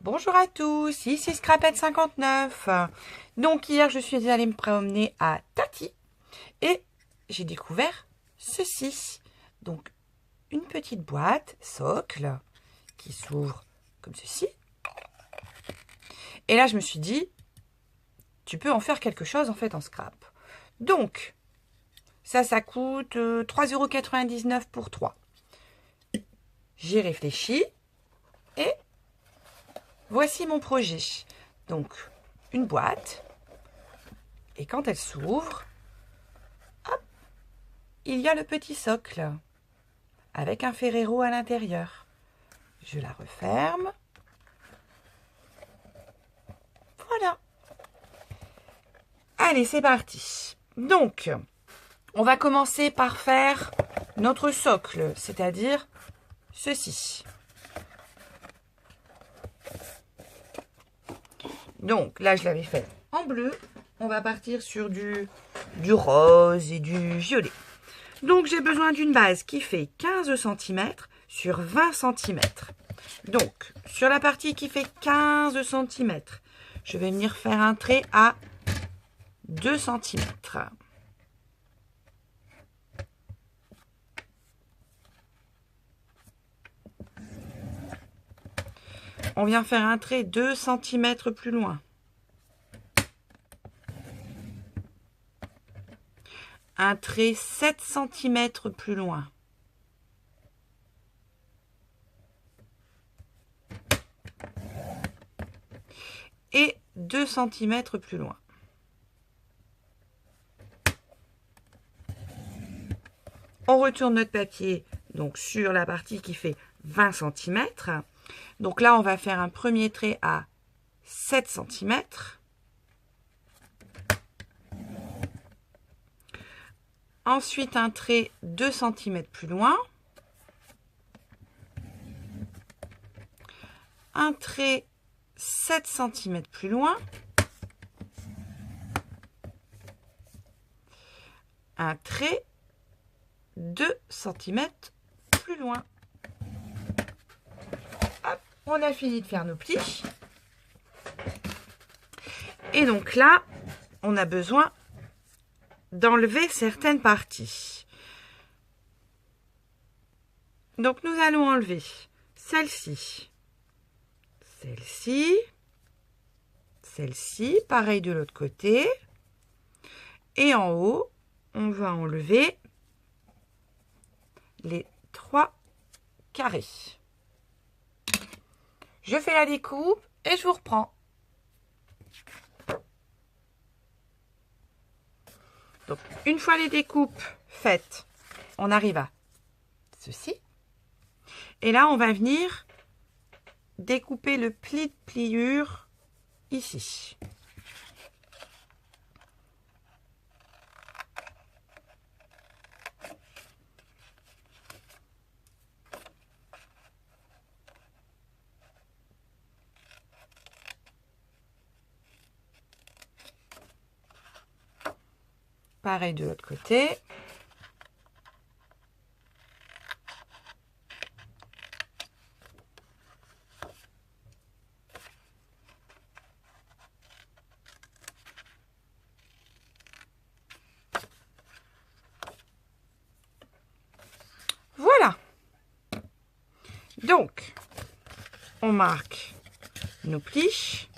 Bonjour à tous, ici Scrapette59. Donc hier je suis allée me promener à Tati et j'ai découvert ceci. Donc une petite boîte socle qui s'ouvre comme ceci. Et là je me suis dit, tu peux en faire quelque chose en fait en scrap. Donc ça coûte 3,99 € pour 3. J'ai réfléchi et voici mon projet. Donc, une boîte. Et quand elle s'ouvre, hop, il y a le petit socle avec un ferrero à l'intérieur. Je la referme. Voilà. Allez, c'est parti. Donc, on va commencer par faire notre socle, c'est-à-dire ceci. Donc là, je l'avais fait en bleu. On va partir sur du rose et du violet. Donc j'ai besoin d'une base qui fait 15 cm sur 20 cm. Donc sur la partie qui fait 15 cm, je vais venir faire un trait à 2 cm. On vient faire un trait 2 cm plus loin. Un trait 7 cm plus loin. Et 2 cm plus loin. On retourne notre papier donc sur la partie qui fait 20 cm. Donc là, on va faire un premier trait à 7 cm. Ensuite, un trait 2 cm plus loin. Un trait 7 cm plus loin. Un trait 2 cm plus loin. Hop, on a fini de faire nos plis. Et donc là, on a besoin d'enlever certaines parties. Donc nous allons enlever celle-ci, celle-ci, celle-ci, pareil de l'autre côté. Et en haut, on va enlever les 3 carrés. Je fais la découpe et je vous reprends. Donc, une fois les découpes faites, on arrive à ceci. Et là, on va venir découper le pli de pliure ici. Pareil de l'autre côté. Voilà. Donc, on marque nos plis.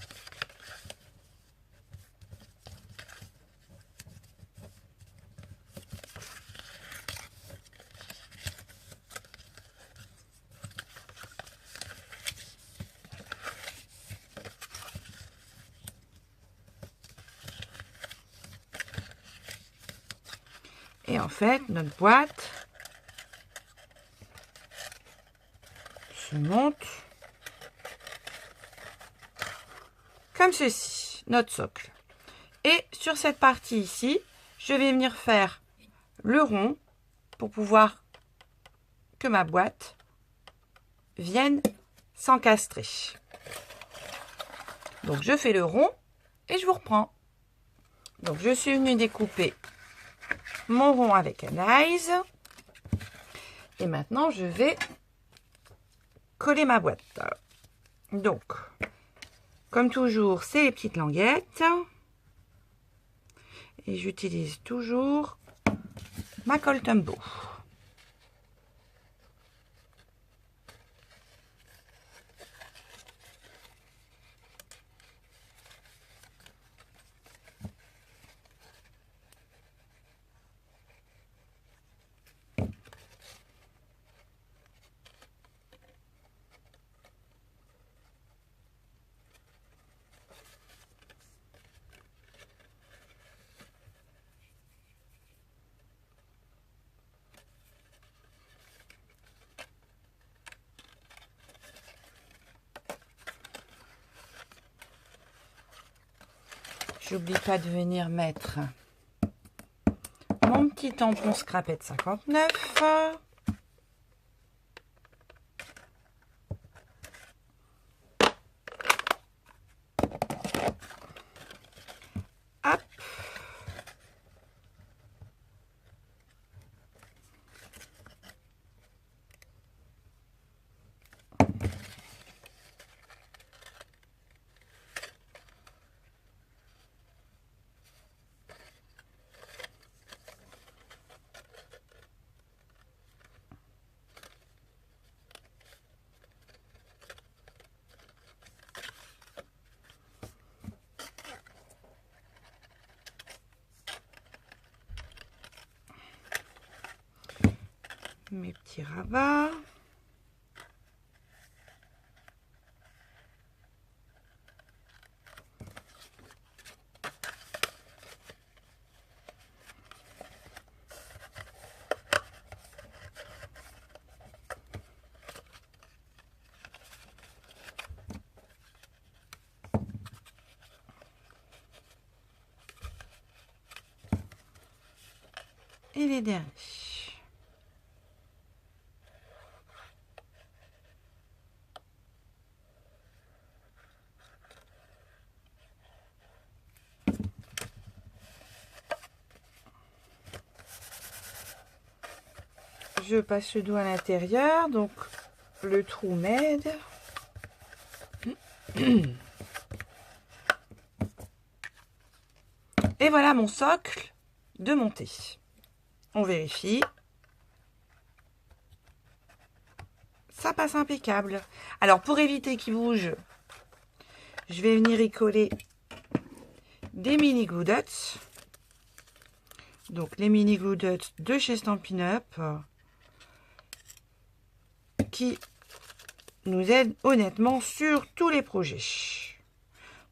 Et en fait, notre boîte se monte comme ceci, notre socle. Et sur cette partie ici, je vais venir faire le rond pour pouvoir que ma boîte vienne s'encastrer. Donc je fais le rond et je vous reprends. Donc je suis venue découper mon rond avec un aise. Et maintenant je vais coller ma boîte. Donc, comme toujours, c'est les petites languettes. Et j'utilise toujours ma colle Tombow. J'oublie pas de venir mettre mon petit tampon Scrapette 59. Hop. Mes petits rabats. Et les derniers. Je passe le doigt à l'intérieur, donc le trou m'aide. Et voilà mon socle de montée. On vérifie. Ça passe impeccable. Alors pour éviter qu'il bouge, je vais venir y coller des mini glue dots. Donc les mini glue dots de chez Stampin' Up qui nous aident honnêtement sur tous les projets.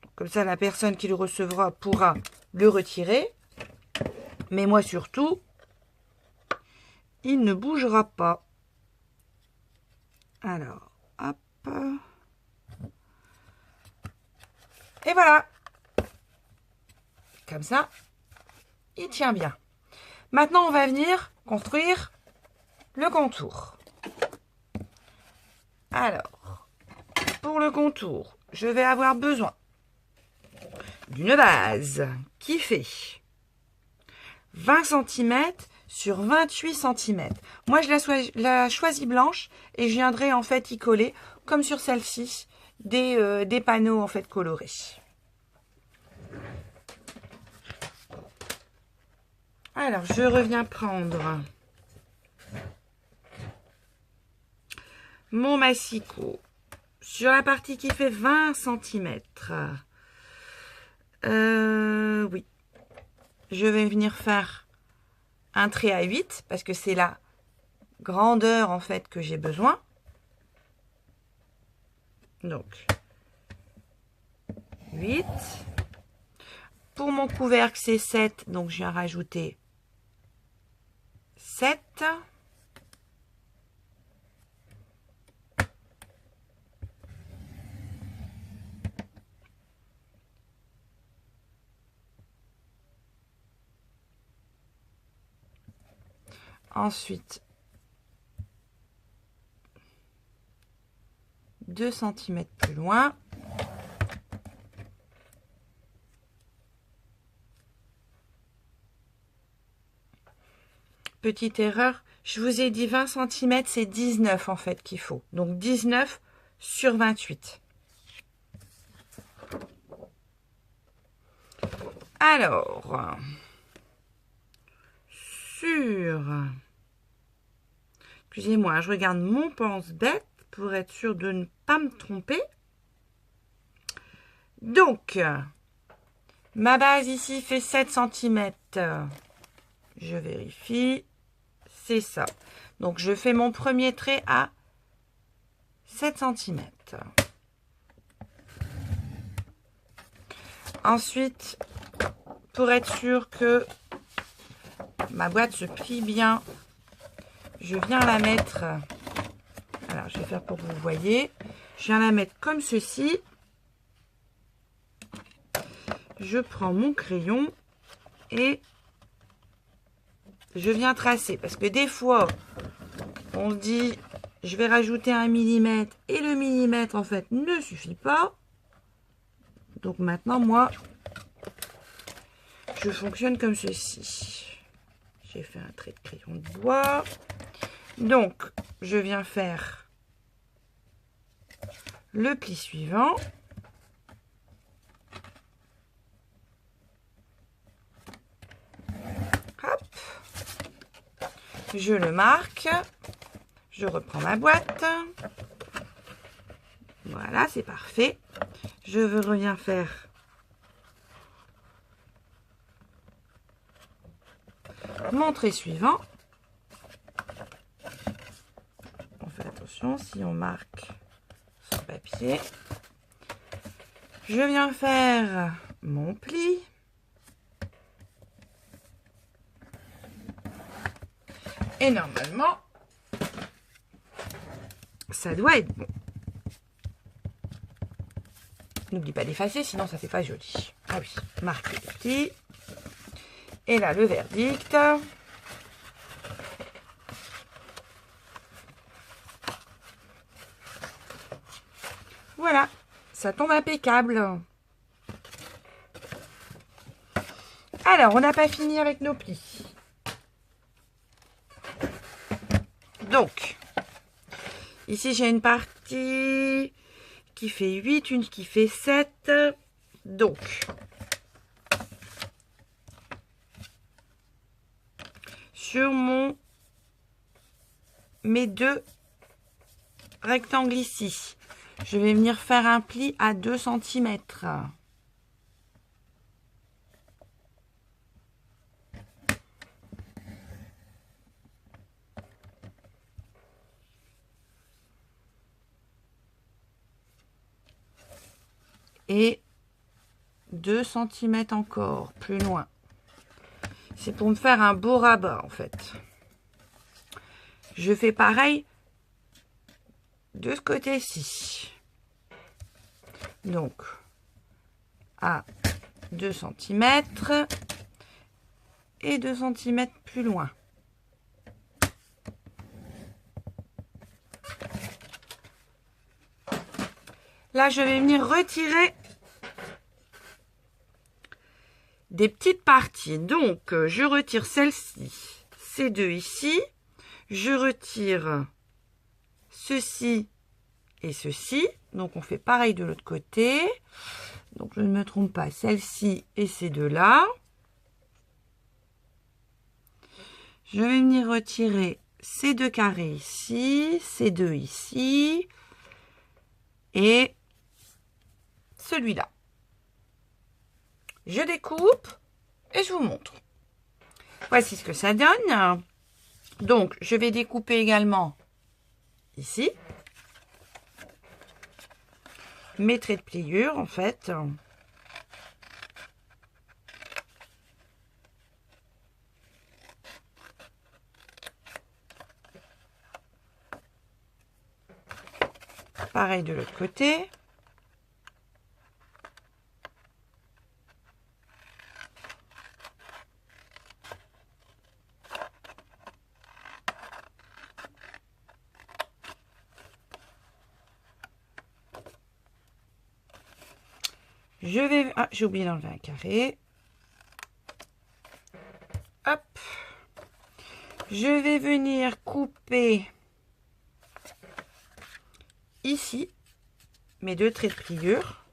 Donc, comme ça la personne qui le recevra pourra le retirer. Mais moi surtout, il ne bougera pas. Alors, hop. Et voilà. Comme ça, il tient bien. Maintenant, on va venir construire le contour. Alors, pour le contour, je vais avoir besoin d'une base qui fait 20 cm sur 28 cm. Moi, je la choisis blanche et je viendrai en fait y coller, comme sur celle-ci, des panneaux en fait colorés. Alors, je reviens prendre mon massicot sur la partie qui fait 20 cm. Oui. Je vais venir faire un trait à 8 parce que c'est la grandeur en fait que j'ai besoin. Donc, 8. Pour mon couvercle, c'est 7. Donc, je viens rajouter 7. Ensuite, 2 cm plus loin. Petite erreur, je vous ai dit 20 cm, c'est 19 en fait qu'il faut. Donc 19 sur 28. Alors, excusez-moi, je regarde mon pense-bête pour être sûr de ne pas me tromper. Donc, ma base ici fait 7 cm. Je vérifie. C'est ça. Donc, je fais mon premier trait à 7 cm. Ensuite, pour être sûr que ma boîte se plie bien, je viens la mettre, alors je vais faire pour que vous voyez, je viens la mettre comme ceci. Je prends mon crayon et je viens tracer, parce que des fois on se dit je vais rajouter 1 mm et le millimètre en fait ne suffit pas. Donc maintenant moi je fonctionne comme ceci. J'ai fait un trait de crayon de bois. Donc, je viens faire le pli suivant. Hop. Je le marque. Je reprends ma boîte. Voilà, c'est parfait. Je reviens faire mon trait suivant. On fait attention, si on marque sur le papier. Je viens faire mon pli. Et normalement, ça doit être bon. N'oublie pas d'effacer, sinon ça fait pas joli. Ah oui, marquer le pli. Et là, le verdict. Voilà, ça tombe impeccable. Alors, on n'a pas fini avec nos plis. Donc, ici, j'ai une partie qui fait 8, une qui fait 7. Donc, sur mes deux rectangles ici, je vais venir faire un pli à 2 cm. Et 2 cm encore, plus loin. C'est pour me faire un beau rabat, en fait. Je fais pareil de ce côté-ci. Donc, à 2 cm et 2 cm plus loin. Là, je vais venir retirer des petites parties. Donc, je retire celle-ci, ces deux ici. Je retire ceci et ceci. Donc, on fait pareil de l'autre côté. Donc, je ne me trompe pas, celle-ci et ces deux-là. Je vais venir retirer ces deux carrés ici, ces deux ici et celui-là. Je découpe et je vous montre. Voici ce que ça donne. Donc, je vais découper également ici mes traits de pliure, en fait. Pareil de l'autre côté. Je vais... Ah, j'ai oublié d'enlever un carré. Hop. Je vais venir couper ici mes deux traits de pliure.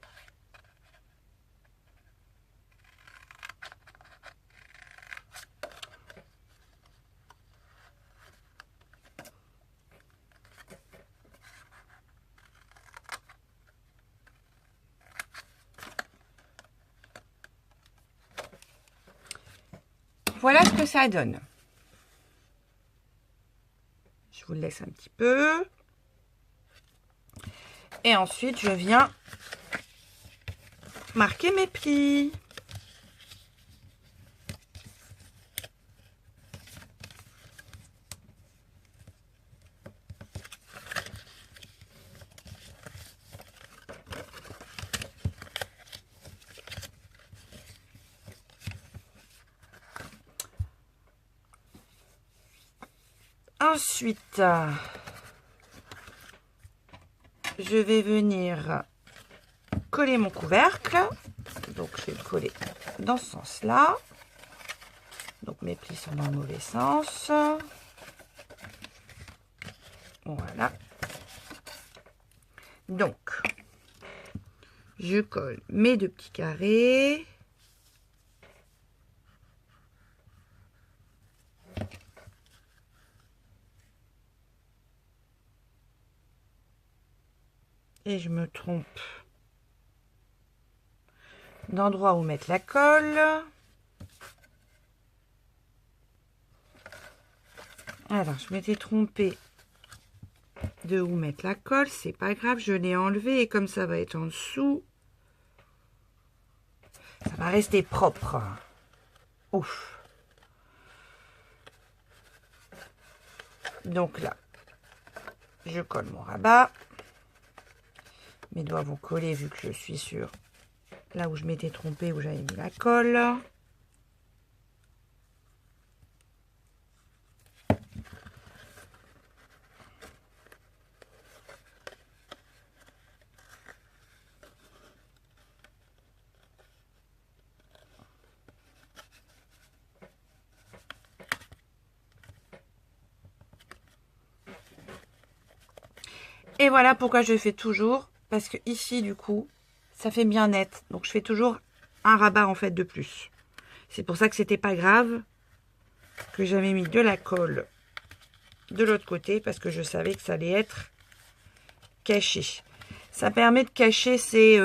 voilà ce que ça donne. Je vous le laisse un petit peu. Et ensuite, je viens marquer mes plis. Ensuite, je vais venir coller mon couvercle. Donc, je vais le coller dans ce sens-là. Donc, mes plis sont dans le mauvais sens. Voilà. Donc, je colle mes 2 petits carrés. Et je me trompe d'endroit où mettre la colle. Alors, je m'étais trompée de où mettre la colle. C'est pas grave, je l'ai enlevée. Et comme ça va être en dessous, ça va rester propre. Ouf. Donc là, je colle mon rabat. Mes doigts vont coller vu que je suis sur là où je m'étais trompée, où j'avais mis la colle. Et voilà pourquoi je fais toujours, parce que ici du coup ça fait bien net, donc je fais toujours un rabat en fait de plus. C'est pour ça que c'était pas grave que j'avais mis de la colle de l'autre côté, parce que je savais que ça allait être caché. Ça permet de cacher ces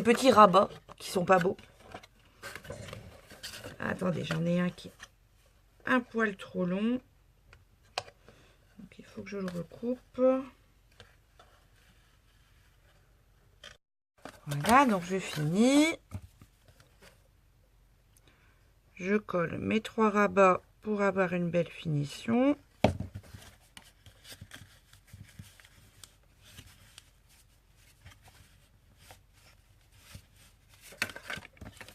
petits rabats qui sont pas beaux. Attendez, j'en ai un qui est un poil trop long. Donc il faut que je le recoupe. Voilà, donc je finis. Je colle mes 3 rabats pour avoir une belle finition.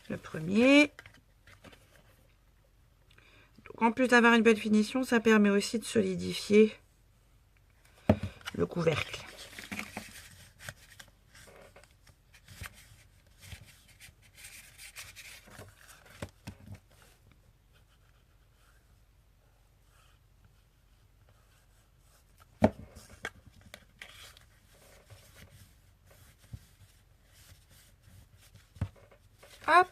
Le premier. Donc en plus d'avoir une belle finition, ça permet aussi de solidifier le couvercle. Hop,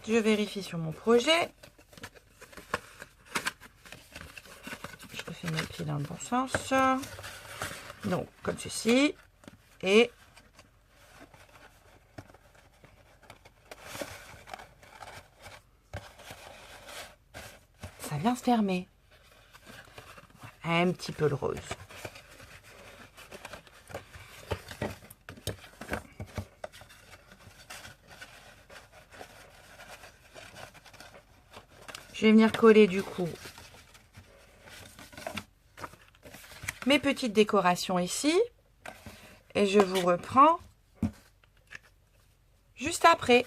je vérifie sur mon projet. Je refais mes plis dans le bon sens. Donc, comme ceci. Et ça vient se fermer. Un petit peu le rose. Je vais venir coller du coup mes petites décorations ici. Et je vous reprends juste après.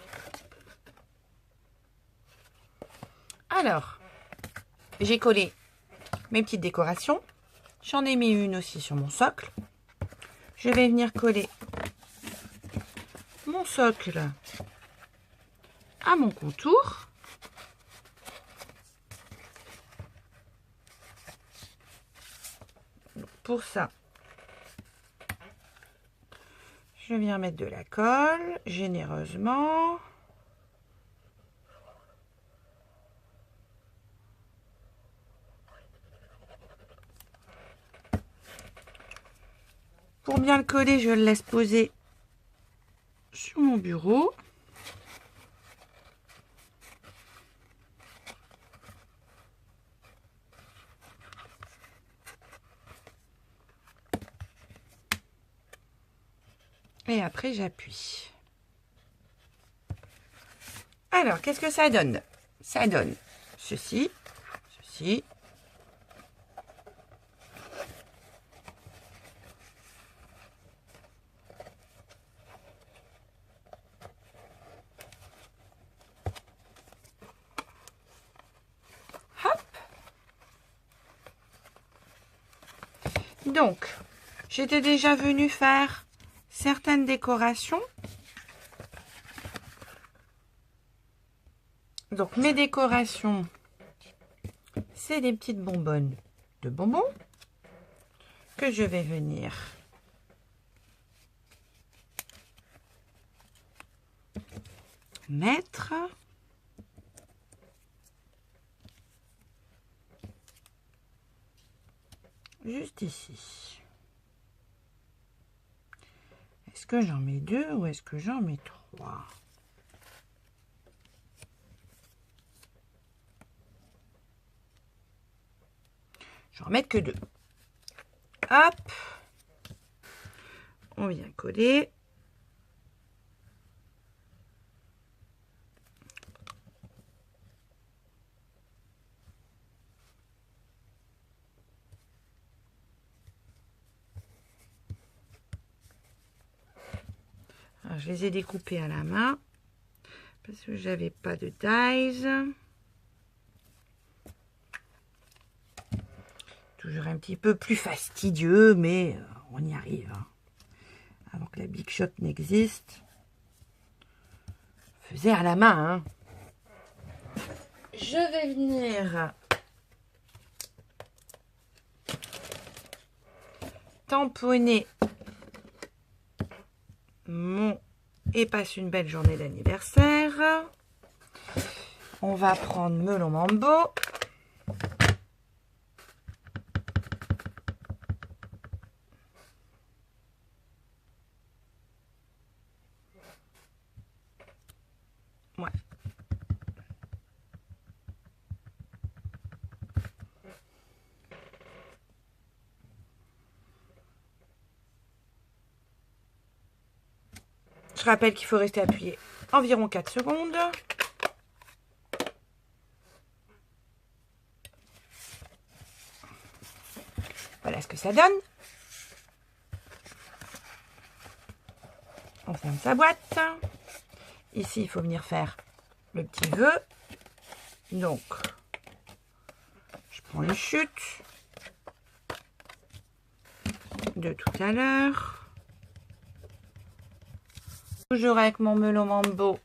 Alors, j'ai collé mes petites décorations. J'en ai mis une aussi sur mon socle. Je vais venir coller mon socle à mon contour. Pour ça, je viens mettre de la colle généreusement. Pour bien le coller, je le laisse poser sur mon bureau. Et après, j'appuie. Alors, qu'est-ce que ça donne? Ça donne ceci, ceci. Hop. Donc, j'étais déjà venue faire certaines décorations. Donc, mes décorations, c'est des petites bonbonnes de bonbons que je vais venir mettre juste ici. Est-ce que j'en mets 2 ou est-ce que j'en mets 3? Je vais en mettre que 2. Hop. On vient coller. Alors, je les ai découpés à la main parce que j'avais pas de dies. Toujours un petit peu plus fastidieux, mais on y arrive. Hein. Avant que la Big Shot n'existe, faisait à la main. Hein. Je vais venir tamponner mon et passe une belle journée d'anniversaire. On va prendre Melon Mambo. Ouais. Je rappelle qu'il faut rester appuyé environ 4 secondes. Voilà ce que ça donne. On ferme sa boîte. Ici, il faut venir faire le petit vœu. Donc, je prends une chute de tout à l'heure. Toujours avec mon Melon Mambo.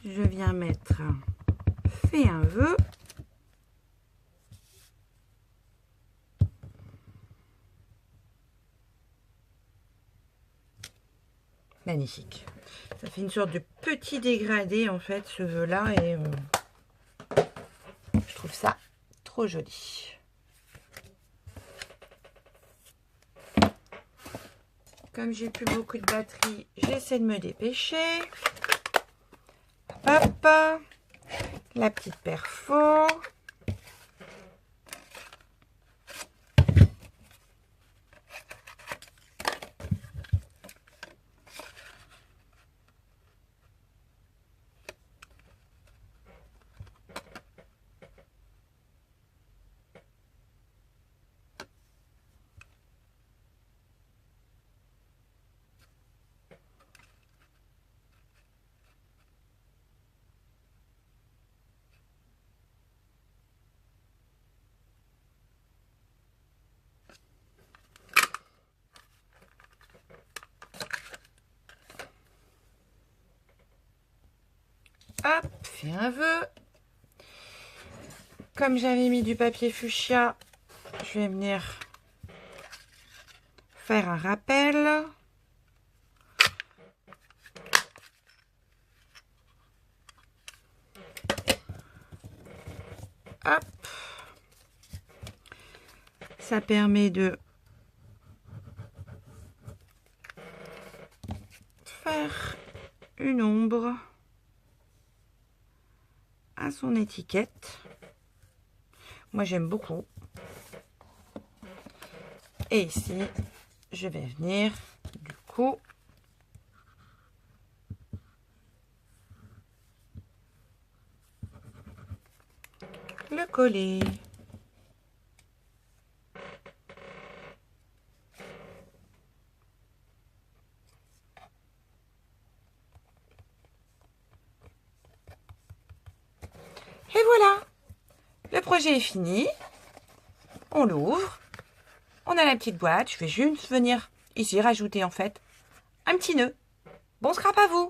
Je viens mettre fais un vœu. Magnifique. Ça fait une sorte de petit dégradé en fait ce vœu là et je trouve ça trop joli. Comme j'ai plus beaucoup de batterie, j'essaie de me dépêcher. Hop, la petite perfo. Hop, fais un vœu. Comme j'avais mis du papier fuchsia, je vais venir faire un rappel. Hop. Ça permet de faire une ombre à son étiquette. Moi, j'aime beaucoup. Et ici, je vais venir, du coup, le coller. Et voilà, le projet est fini. On l'ouvre. On a la petite boîte. Je vais juste venir ici rajouter en fait un petit nœud. Bon scrap à vous!